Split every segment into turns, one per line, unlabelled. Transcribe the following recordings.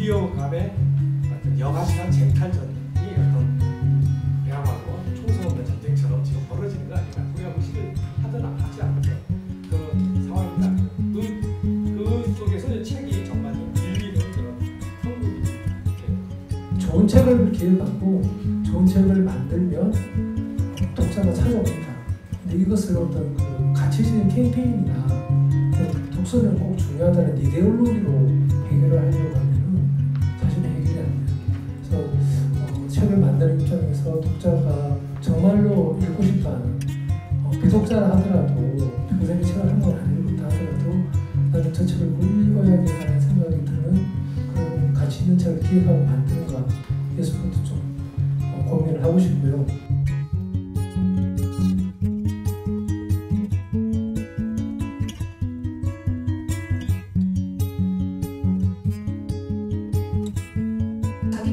비호감의 어떤 여가시한 쟁탈전이 어떤 그야말로 총선의 전쟁처럼 지금 벌어지는 거 아닌가 우리가 무시를 하든 하지 않든 그런 상황입니다. 그 속에서 책이 정말 밀리는 그런 형국이
좋은 책을 기획하고 좋은 책을 만들면 독자가 찾아옵니다. 근데 이것을 어떤 그 가치적인 캠페인이나 독서는 꼭 중요하다는 이데올로기로 해결을 하려고 하면은 사실 해결이 안 돼요. 그래서 책을 만드는 입장에서 독자가 정말로 읽고 싶어하는 비독자라 하더라도 평생에 책을 한 권 안 읽었다 하더라도 나는 저 책을 꼭 읽어야겠다는 생각이 드는 그런 가치 있는 책을 기획하고 만드는가 예술부터 좀 고민을 하고 싶고요.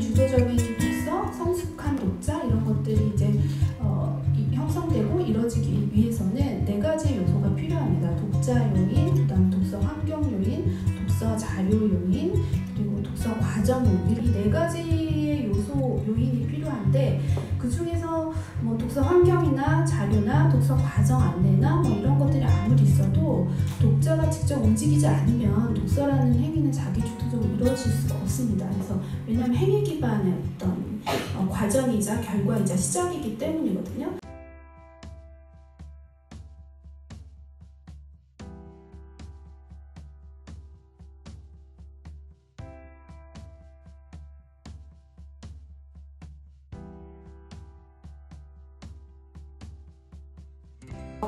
주도적인 독서, 성숙한 독자 이런 것들이 이제 형성되고 이루어지기 위해서는 네 가지 요소가 필요합니다. 독자 요인, 그다음 독서 환경 요인, 독서 자료 요인, 그리고 독서 과정 요인 이 네 가지의 요인이 필요한데 그 중에서 뭐 독서 환경이나 자료나 독서 과정 안내나 뭐 이런 것들이 아무리 있어도 독자가 직접 움직이지 않으면 독서라는 행위는 자기 주도적으로 이루어질 수가 없습니다. 그래서 왜냐하면 행위 기반의 어떤 과정이자 결과이자 시작이기 때문이거든요.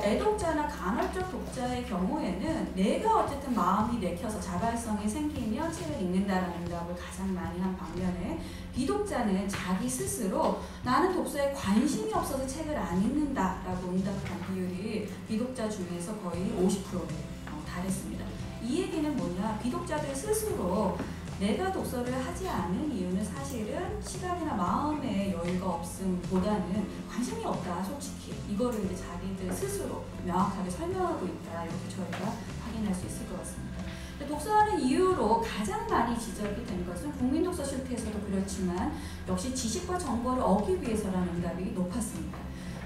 애독자나 간헐적 독자의 경우에는 내가 어쨌든 마음이 내켜서 자발성이 생기면 책을 읽는다는 응답을 가장 많이 한 반면에 비독자는 자기 스스로 나는 독서에 관심이 없어서 책을 안 읽는다라고 응답한 비율이 비독자 중에서 거의 50%에 달했습니다. 이 얘기는 뭐냐, 비독자들 스스로 내가 독서를 하지 않은 이유는 사실은 시간이나 마음의 여유가 없음보다는 관심이 없다, 솔직히. 이거를 이제 자기들 스스로 명확하게 설명하고 있다, 이렇게 저희가 확인할 수 있을 것 같습니다. 독서하는 이유로 가장 많이 지적이 된 것은 국민독서 실태에서도 그렇지만 역시 지식과 정보를 얻기 위해서라는 응답이 높았습니다.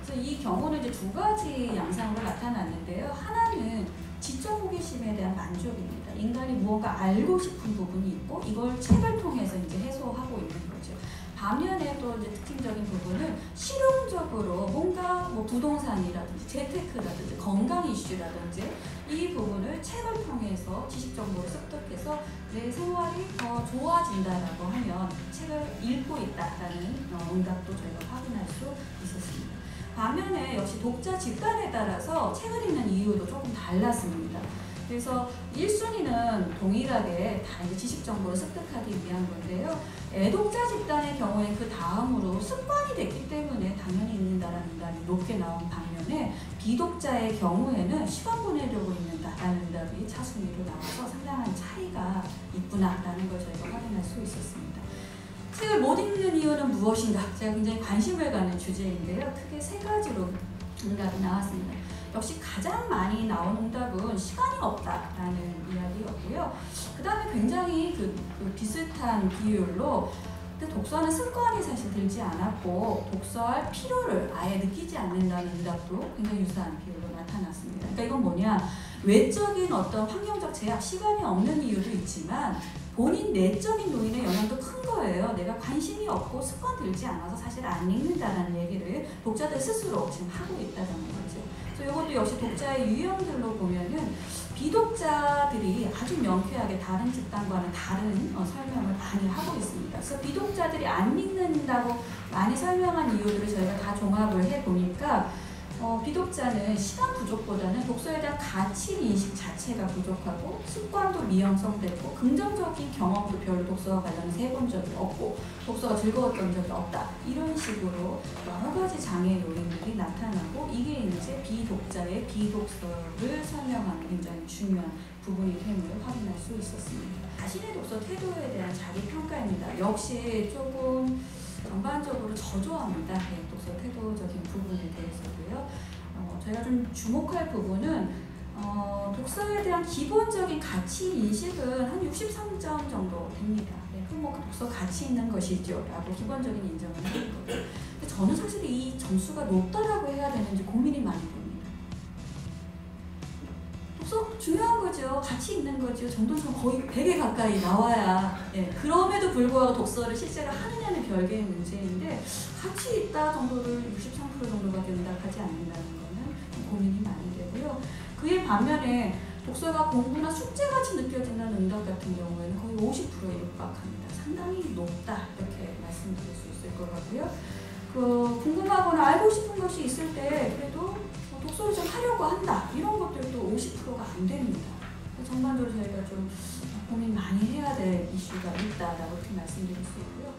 그래서 이 경우는 이제 두 가지 양상으로 나타났는데요. 하나는 지적 호기심에 대한 만족입니다. 인간이 무언가 알고 싶은 부분이 있고 이걸 책을 통해서 이제 해소하고 있는 거죠. 반면에 또 이제 특징적인 부분은 실용적으로 뭔가 뭐 부동산이라든지 재테크라든지 건강 이슈라든지 이 부분을 책을 통해서 지식 정보를 습득해서 내 생활이 더 좋아진다라고 하면 책을 읽고 있다라는 응답도 저희가 확인할 수 있었습니다. 반면에 역시 독자 집단에 따라서 책을 읽는 이유도 조금 달랐습니다. 그래서 1순위는 동일하게 다 이제 지식 정보를 습득하기 위한 건데요. 애독자 집단의 경우에 그 다음으로 습관이 됐기 때문에 당연히 읽는다라는 응답이 높게 나온 반면에 비독자의 경우에는 시간 보내려고 읽는다라는 응답이 차순위로 나와서 상당한 차이가 있구나라는 걸 저희가 확인할 수 있었습니다. 책을 못 읽는 이유는 무엇인가? 제가 굉장히 관심을 가는 주제인데요. 크게 세 가지로 응답이 나왔습니다. 역시 가장 많이 나온 응답은 시간이 없다라는 이야기였고요. 그 다음에 굉장히 그 비슷한 비율로 독서하는 습관이 사실 들지 않았고 독서할 필요를 아예 느끼지 않는다는 응답도 굉장히 유사한 비율로 나타났습니다. 그러니까 이건 뭐냐? 외적인 어떤 환경적 제약, 시간이 없는 이유도 있지만 본인 내적인 요인의 영향도 큰 거예요. 내가 관심이 없고 습관 들지 않아서 사실 안 읽는다는 얘기를 독자들 스스로 지금 하고 있다는 거죠. 그래서 이것도 역시 독자의 유형들로 보면은 비독자들이 아주 명쾌하게 다른 집단과는 다른 설명을 많이 하고 있습니다. 그래서 비독자들이 안 읽는다고 많이 설명한 이유들을 저희가 다 종합을 해보니까 비독자는 시간 부족보다는 독서에 대한 가치 인식 자체가 부족하고 습관도 미형성되고 긍정적인 경험도 별로 독서와 관련해서 해본 적이 없고 독서가 즐거웠던 적이 없다, 이런 식으로 여러 가지 장애 요인들이 나타나고 이게 이제 비독자의 비독서를 설명하는 굉장히 중요한 부분이 됨을 확인할 수 있었습니다. 자신의 독서 태도에 대한 자기 평가입니다. 역시 조금 전반적으로 저조합니다. 독서 태도적인 부분에 대해서도요. 저희가 좀 주목할 부분은 독서에 대한 기본적인 가치 인식은 한 63점 정도 됩니다. 뭐 독서 가치 있는 것이죠 라고 기본적인 인정을 하는 거죠. 근데 저는 사실 이 점수가 높다라고 해야 되는지 고민이 많이 됩니다. 독서 중요한 거죠. 가치 있는 거죠. 정도는 거의 100에 가까이 나와야. 예, 그럼에도 불구하고 독서를 실제로 하느냐는 별개의 문제인데 가치 있다 정도를 63% 정도밖에 응답하지 않는다는 거는 좀 고민이 많이 되고요. 그에 반면에 독서가 공부나 숙제같이 느껴지는 응답 같은 경우에는 거의 50%에 육박합니다. 상당히 높다 이렇게 말씀드릴 수 있을 것 같고요. 궁금하거나 알고 싶은 것이 있을 때 그래도 독서를 좀 하려고 한다 이런 것들도 50%가 안 됩니다. 전반적으로 저희가 좀 고민 많이 해야 될 이슈가 있다라고 그렇게 말씀드릴 수 있고요.